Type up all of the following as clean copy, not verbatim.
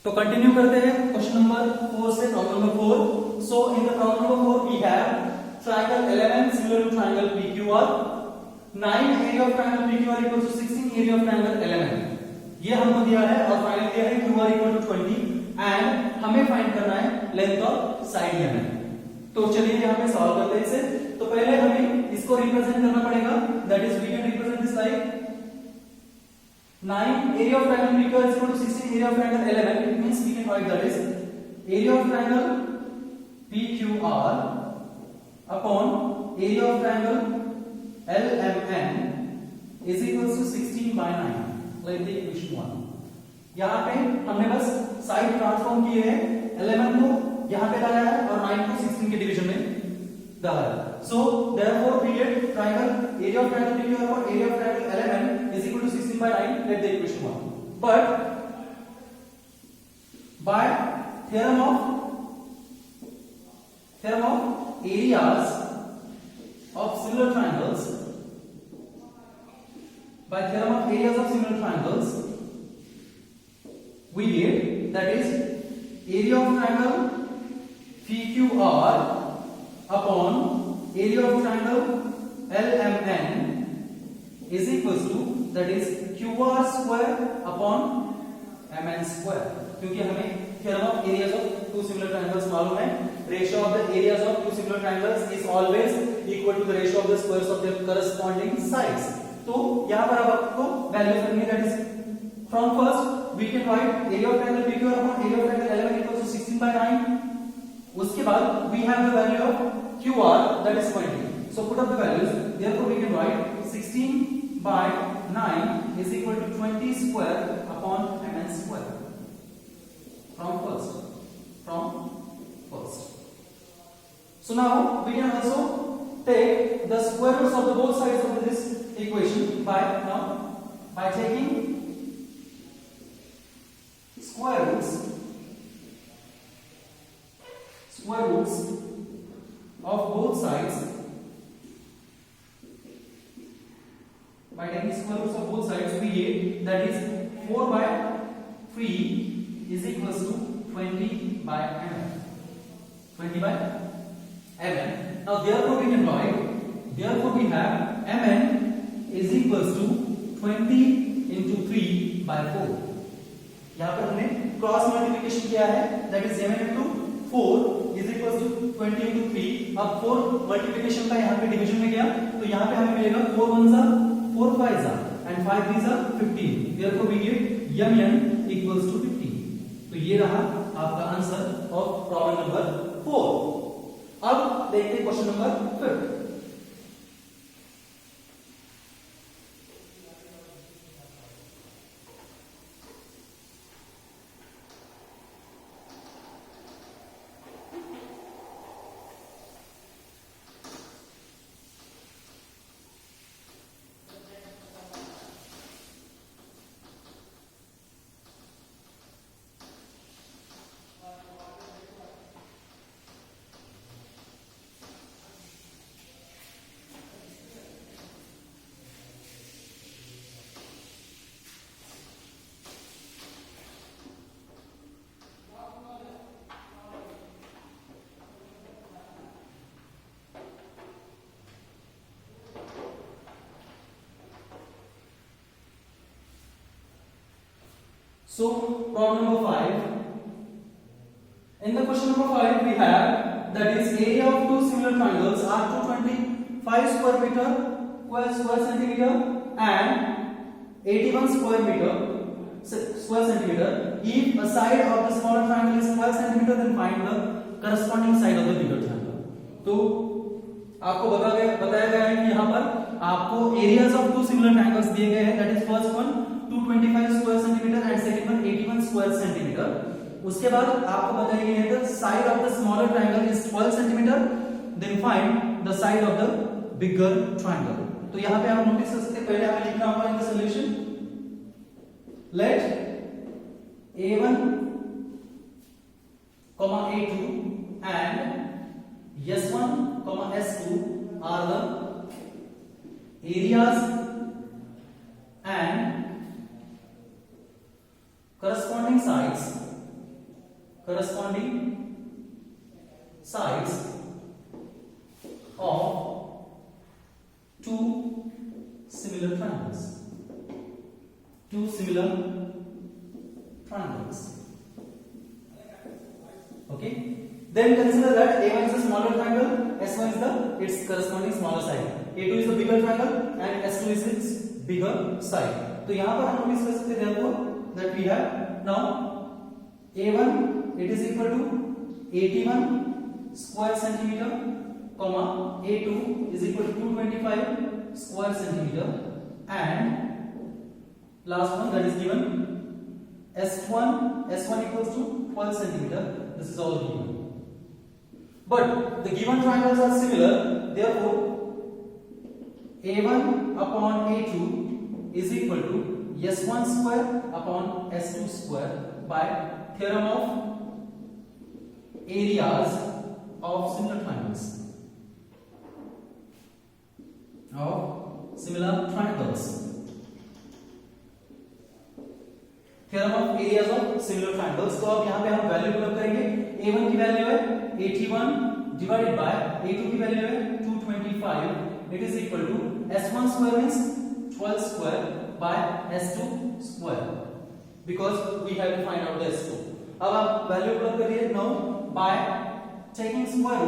तो कंटिन्यू करते हैं क्वेश्चन नंबर 4 से problem number 4. So in the problem number 4 we have triangle element similar to triangle PQR. 9 area of triangle PQR equals to 16 area of triangle element. ये हमको दिया है और final दिया है QR equal to 20 एंड हमें find करना है लेंथ ऑफ साइड एलिमेंट. तो चलिए यहाँ पे सॉल्व करते हैं इसे. तो पहले हमें इसको रिप्रेजेंट करना पड़ेगा. That is we can represent this like 9 area of triangle PQR is equal to 16 area of triangle element. It means we can write that is area of triangle PQR upon area of triangle LMN is equals to 16 by 9. Let the equation 1. यहाँ पे हमने बस side transform किए हैं. 11 को यहाँ पे लाया है और 9 को 16 के डिवीजन में डाला है. So therefore we get triangle area of triangle PQR upon area of triangle LMN is equal to 16 by 9. Let the equation 1. But by theorem of areas of similar triangles, by theorem of areas of similar triangles, we get that is area of triangle PQR upon area of triangle LMN is equals to that is QR square upon MN square. क्योंकि हमें theorem of areas of two similar triangles मालूम है. Ratio of the areas of two similar triangles is always equal to the ratio of the squares of their corresponding sides. तो यहाँ पर अब आपको value करनी है. that is from first we can write area of triangle PQR upon area of triangle LMN equals to 16 by 9. उसके बाद we have the value of QR that is 20. So put up the values. Therefore we can write 16 by 9 is equal to 20 square upon MN square. From first. So now we can also take the square roots of the both sides of this equation by taking square roots of both sides. By taking square roots of both sides, we get that is 4 by 3 is equals to 20 by mm. 20 by mm. Now therefore we can write, therefore we have mn is equals to 20 into 3 by 4. यहाँ पर हमने cross multiplication किया है. that is mn into 4 is equals to 20 into 3. अब 4 multiplication का यहाँ पे division में गया तो यहाँ पे हमें मिलेगा 4 1 जा 4 5 जा and 5 3 जा 15. therefore we get mn equals to 15. तो ये रहा आपका आंसर ऑफ प्रॉब्लम नंबर 4. अब देखते हैं question number 5. So problem number 5. In the question number 5 we have that is area of two similar triangles are 225 square meter square centimeter and 81 square centimeter. If a side of the smaller triangle is 12 centimeter, then find the corresponding side of the bigger triangle. तो आपको बताया गया है कि यहाँ पर आपको areas of two similar triangles दिए गए हैं. that is first one 225 square centimeter and second one 81 square centimeter. उसके बाद आपको बताया गया है the side of the smaller triangle is 12 centimeter. then find the side of the bigger triangle. तो यहाँ पे आप नोटिस कर सकते हैं. पहले हमें लिखना होगा in the solution let a1 a2 and s1 s2 are the areas and corresponding sides corresponding sides of two similar triangles. Two similar triangles. Okay. Then consider that A1 is a smaller triangle, S1 is its corresponding smaller side, A2 is the bigger triangle, and S2 is its bigger side. तो यहाँ पर हम notice कर सकते हैं therefore that we have now A1 it is equal to 81 square centimeter, comma A2 is equal to 225 square centimeter, and last one that is given S1 equals to 12 centimeter. This is all given. But the given triangles are similar, therefore A1 upon A2 is equal to S1 square upon S2 square by theorem of areas of similar triangles. Theorem of areas of similar triangles. तो अब यहाँ पे हम value put करेंगे. A1 की value है 81 divided by A2 की value है 225. It is equal to S1 square means 12 square by S2 square because we have to find out the S2. अब आप वैल्यू पुट करिए now by taking square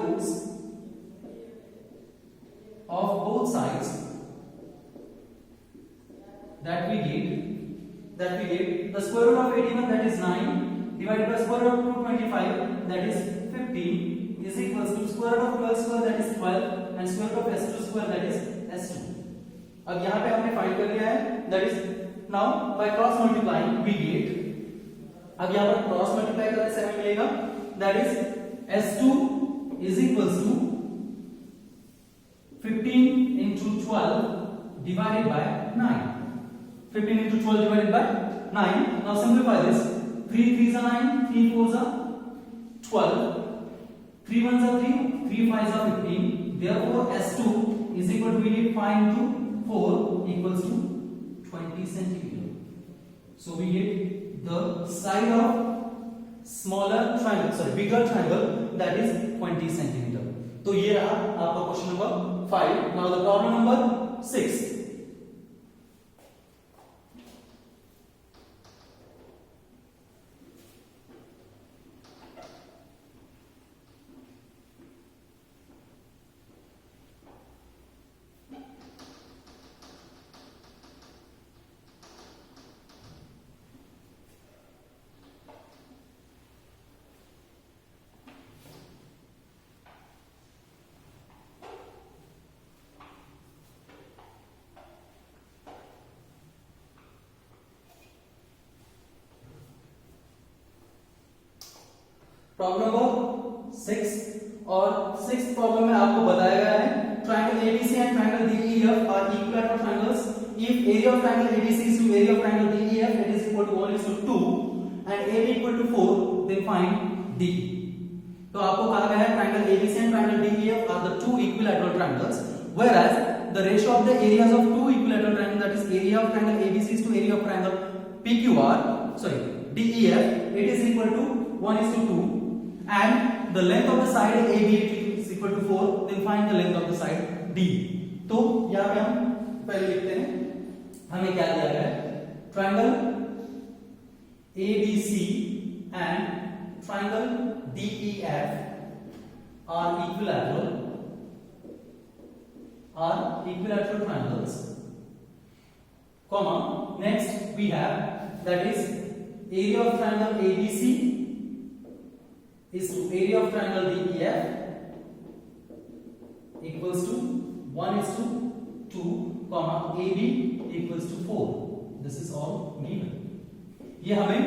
roots of both sides that we get the square root of 81 that is 9 divided by square root of 225 that is 15 is equals to square root of 12 square that is 12 and square root of S2 square that is S2. अब यहाँ पे हमने find कर लिया है that is now by cross multiplying we get, अब यहाँ पर क्रॉस मल्टीप्लाई करने से हमें मिलेगा that is S2 is equals to 15 into 12 divided by 9. 15 into 12 divided by 9. Now simplify this. 3 3s are 9, 3 4s are 12, 3 1s are 3, 3 5s are 15. Therefore S2 is equal to, we need 5 into 4 equals to 20 centimeter. So we get the side of bigger triangle that is 20 centimeter. तो ये रहा आपका question number 5. Now the problem number 6. Problem number 6 और 6th problem में आपको बताया गया है triangle ABC and triangle DEF are equilateral triangles if area of triangle ABC is to area of triangle DEF it is equal to 1:2 and AB equal to 4 then find D. तो आपको कहा गया है triangle ABC and triangle DEF are the two equilateral triangles whereas the ratio of the areas of two equilateral triangles that is area of triangle ABC is to area of triangle DEF it is equal to 1:2 and the length of the side AB is equal to 4 then find the length of the side D. तो यहाँ पे हम पहले लिखते हैं हमें क्या दिया गया है triangle ABC and triangle DEF are equilateral triangles, comma next we have that is area of triangle ABC is to area of triangle DEF equals to 1:2, comma AB equals to 4. This is all given. ये हमें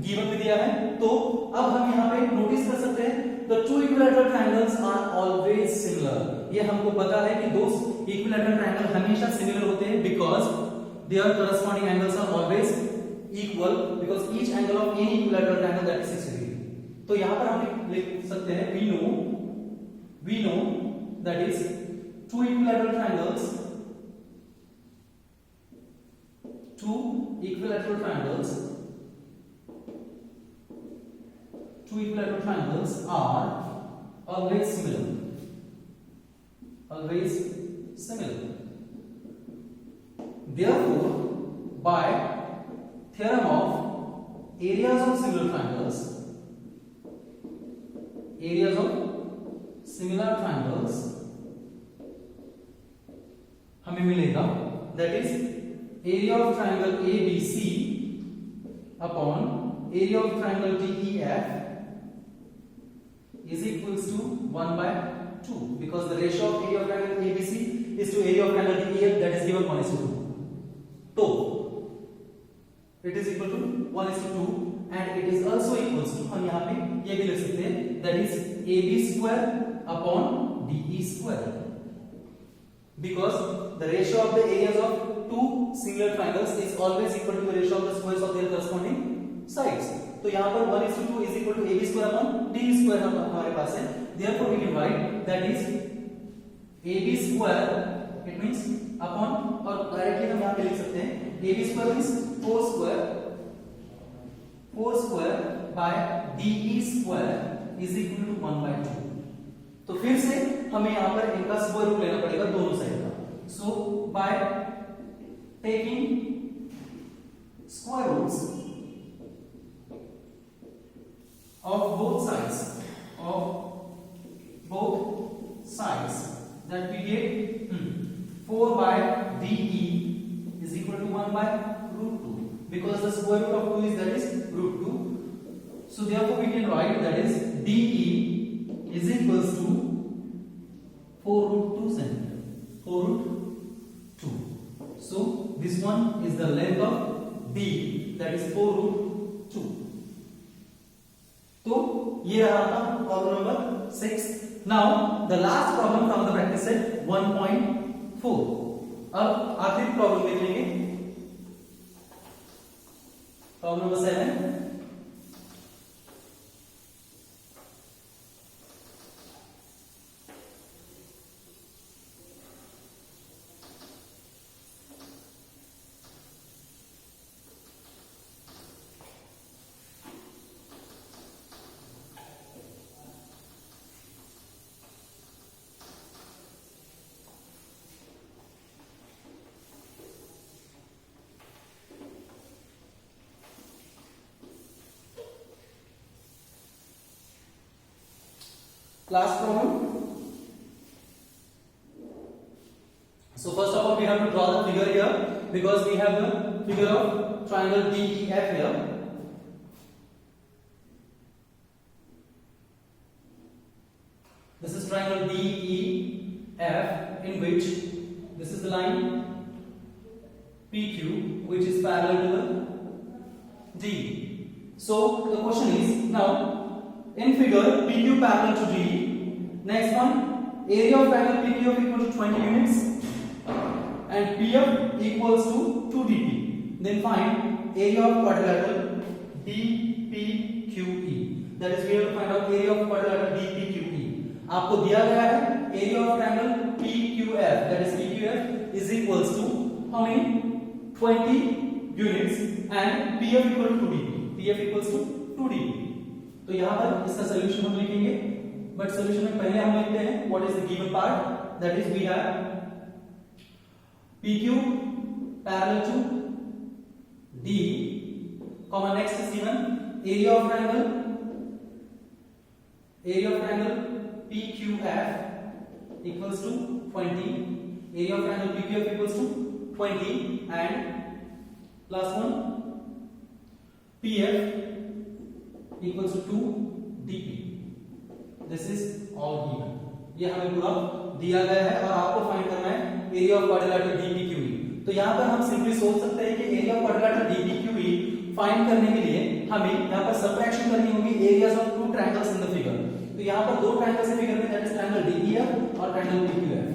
given में दिया है. तो अब हम यहाँ पे नोटिस कर सकते हैं the two equilateral triangles are always similar. ये हमको पता है कि दो equilateral triangle हमेशा similar होते हैं because their corresponding angles are always equal because each angle of any equilateral triangle that is 60 degree. तो यहाँ पर हम लिख सकते हैं we know that is two equilateral triangles two equilateral triangles are always similar. Always similar. Therefore, by theorem of areas of similar triangles, हमें मिलेगा that is area of triangle ABC upon area of triangle DEF is equals to 1/2 because the ratio of area of triangle ABC is to area of triangle DEF, that is given 1:2. So it is equal to 1:2 and it is also equals to, हम यहाँ पे ये भी लिख सकते हैं, that is AB square upon DE square because the ratio of the areas of two similar triangles is always equal to the ratio of the squares of their corresponding sides. तो यहाँ पर 1:2 is equal to AB square upon DE square हमारे पास है. Therefore we can write that is AB square, it means upon, और directly हम यहाँ पे लिख सकते हैं AB square means 4 square by DE square is equal to 1/2. तो फिर से हमें यहाँ पर इनका स्क्वायर रूट लेना पड़ेगा दोनों साइड का. So by taking square roots of both sides that we get 4 by DE is equal to 1/√2 because the square root of 2 is that is √2. So therefore we can write that is DE is equals to 4√2 centimeter. 4√2. So this one is the length of D, that is 4√2. तो ये रहा था problem number 6. Now the last problem from the practice set 1.4. अब आखिरी problem देख लेंगे, problem number 7. Last problem. So first of all we have to draw the figure here because we have the figure of triangle DEF here. This is triangle DEF in which this is the line PQ which is parallel to the D. So the question is now in figure PQ parallel to D. Next one, area of triangle PQF equal to 20 units and PF equals to 2dp. Then find area of quadrilateral DPQE. That is we have to find out area of quadrilateral DPQE. आपको दिया गया है area of triangle PQF, that is PQF is equals to how many 20 units and PF equal to 2dp. PF equals to 2dp. तो यहां पर इसका solution हम लिखेंगे, बट सॉल्यूशन में पहले हम लिखते हैं what is the given part, that is we have PQ parallel to D, comma next is given area of triangle PQF equals to 20, area of triangle PQF equals to 20 and last one PF equals to 2dp. This is all given. ये हमें पूरा दिया गया है और आपको find करना है एरिया ऑफ क्वाड्रिलेटरल DPQE. तो यहाँ पर हम सिंपली सोच सकते हैं कि area of quadrilateral DPQE find करने के लिए हमें यहाँ पर सबट्रैक्शन करनी होगी areas of two triangles in the figure. तो यहाँ पर दो ट्रायंगल्स है फिगर में, दैट इज ट्रायंगल DEF और ट्रायंगल PQF.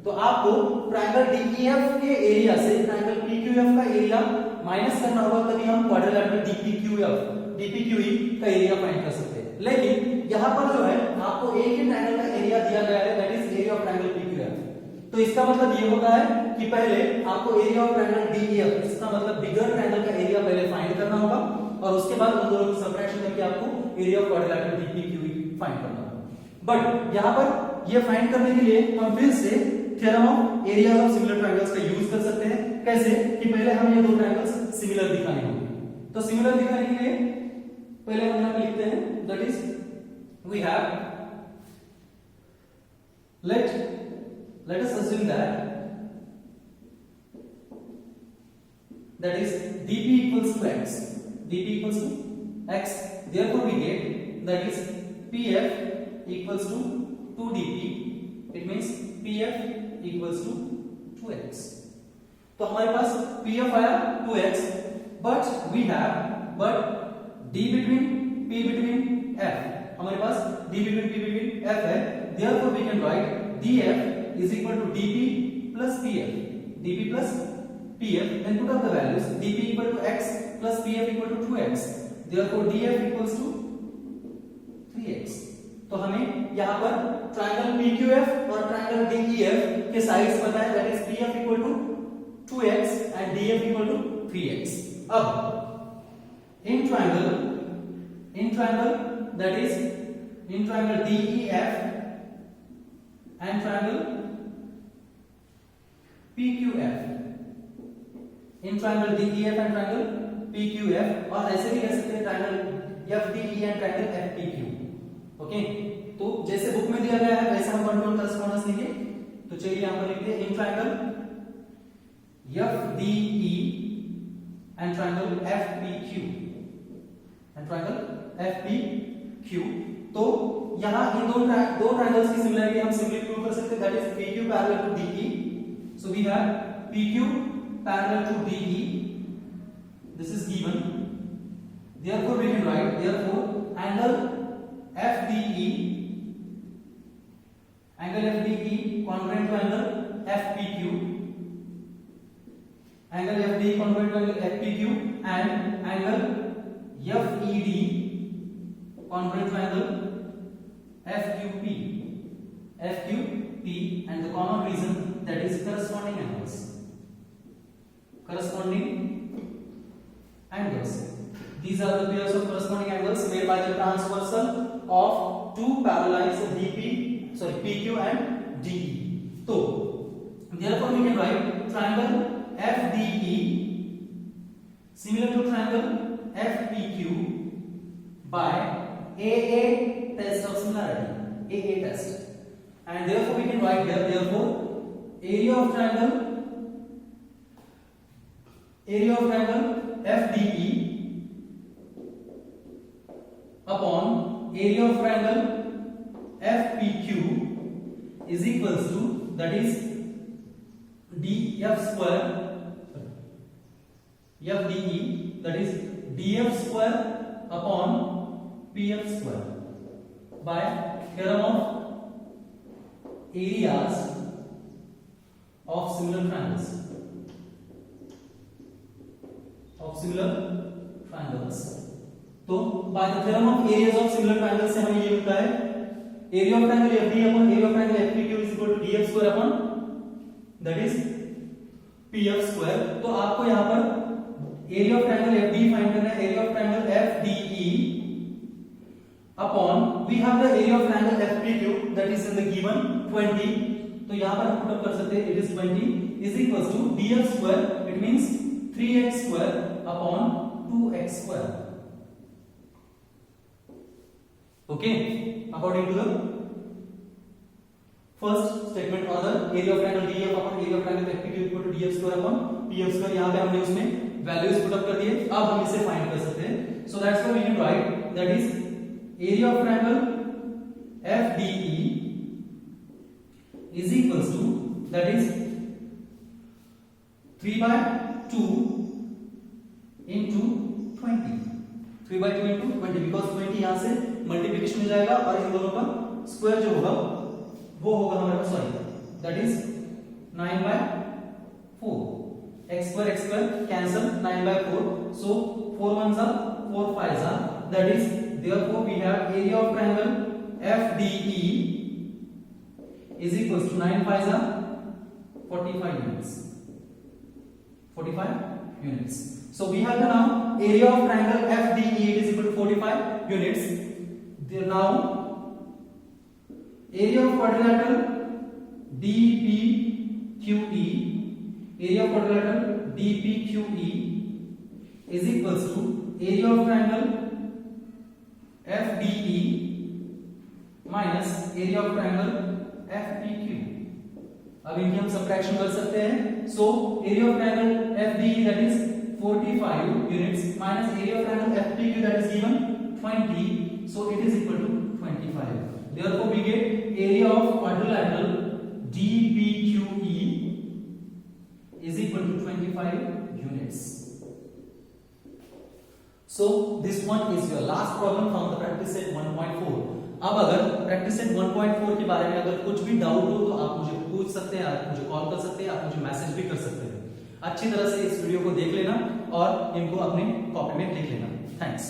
तो आपको ट्रायंगल DEF के एरिया से ट्रायंगल PQF का एरिया माइनस करना होगा, तभी हम क्वाड्रिलेटरल DPQE का एरिया फाइंड कर सकते हैं. लेकिन यहाँ पर जो है आपको एक ही ट्रायंगल का एरिया दिया गया है, that is area of triangle PQF. तो इसका मतलब ये होता है कि पहले आपको एरिया ऑफ ट्रायंगल DEF, इसका मतलब बिगर ट्रायंगल का एरिया पहले फाइंड करना होगा और उसके बाद उन दोनों की सबट्रैक्शन करके आपको area of quadrilateral DPQE find करना होगा। बट यहाँ पर ये फाइंड करने के लिए हम फिर से theorem of areas of similar triangles का यूज कर सकते हैं। कैसे कि पहले हम ये दो ट्रायंगल्स सिमिलर दिखाने होंगे। तो सिमिलर दिखाने के लिए पहले हम यहाँ पे लिखते हैं, that is we have let us assume that is dp equals to x, dp equals to x, therefore we get that is pf equals to 2dp, it means pf equals to 2x। तो हमारे पास pf आया 2x, but we have d between p between f, हमारे पास d between p between f है, therefore we can write df is equal to dp plus pf, dp plus pf, then put up the values, dp equal to x plus pf equal to 2x, therefore df equals to 3x। तो हमें यहाँ पर triangle PQF और triangle DEF के sides पता है, that is pf equal to 2x and df equal to 3x। अब in triangle that is in triangle DEF and triangle PQF, in triangle DEF and triangle PQF, और ऐसे भी कह सकते हैं triangle FDE and triangle FPQ। Okay, तो जैसे book में दिया गया है वैसे हम कंट्रोल करस्पॉन्डेंस लेंगे। तो चलिए यहां पर लिखते हैं in triangle FDE and triangle FPQ and triangle FPQ। तो यहां इन दो ट्रायंगल्स की सिमिलरिटी हम सिंपली प्रूव कर सकते हैं, that is PQ parallel to DE। So we have PQ parallel to DE, this is given, therefore we can write therefore angle FDE congruent to angle FPQ, angle FDE congruent to angle FPQ and angle FED congruent to angle FQP and the common reason, that is corresponding angles, these are the pairs of corresponding angles made by the transversal of two parallels PQ and DE। तो therefore we can write triangle FDE similar to triangle FPQ by AA test of similarity, AA test, and therefore we can write here therefore area of triangle FDE upon area of triangle FPQ is equals to, that is df square FDE, that is df square upon pf square by theorem of areas of similar triangles, तो by the theorem of areas of similar triangles से हमें ये मिलता है area of triangle FD upon area of triangle FPQ is equal to df square upon that is pf square. तो आपको यहां पर area of triangle FD find करना है, area of triangle FDE upon we have the area of triangle FPQ that is in the given 20। तो यहां पर हम पुट अप कर सकते हैं, it is 20 is equal to df square, it means 3x square upon 2x square. Okay, according to the first statement or the area of triangle DEF upon area of triangle FPQ equal to df square upon pf square, यहाँ पे हमने उसमें values put up कर दिए। अब हम इसे find कर सकते हैं। So that's why we can write that is area of triangle FDE is equals to, that is 3/2 into 20, 3/2 into 20, because 20 यहाँ से मल्टीप्लिकेशन में जाएगा और इन दोनों का स्क्वायर जो होगा वो होगा हमारे पास, sorry that is 9/4, x square cancel 9/4, so 4 1s are 4 5s are, that is therefore we have area of triangle FDE is equals to 9 5s are 45 units, 45 units। So we have the now area of triangle FDE, it is equal to 45 units. Now area of quadrilateral DPQE, area of quadrilateral DPQE is equals to area of triangle FDE minus area of triangle FPQ. अब इनकी हम subtraction कर सकते हैं. So area of triangle FDE, that is 45 units, minus area of triangle FPQ, that is given 20. So it is equal to 25. Therefore we get area of quadrilateral DPQE is equal to 25 units. So this one is your last problem from the practice set 1.4. अब अगर practice set 1.4 के बारे में अगर कुछ भी doubt हो तो आप मुझे पूछ सकते हैं, आप मुझे कॉल कर सकते हैं, आप मुझे मैसेज भी कर सकते हैं. अच्छी तरह से इस वीडियो को देख लेना और इनको अपने कॉपी में लिख लेना. थैंक्स.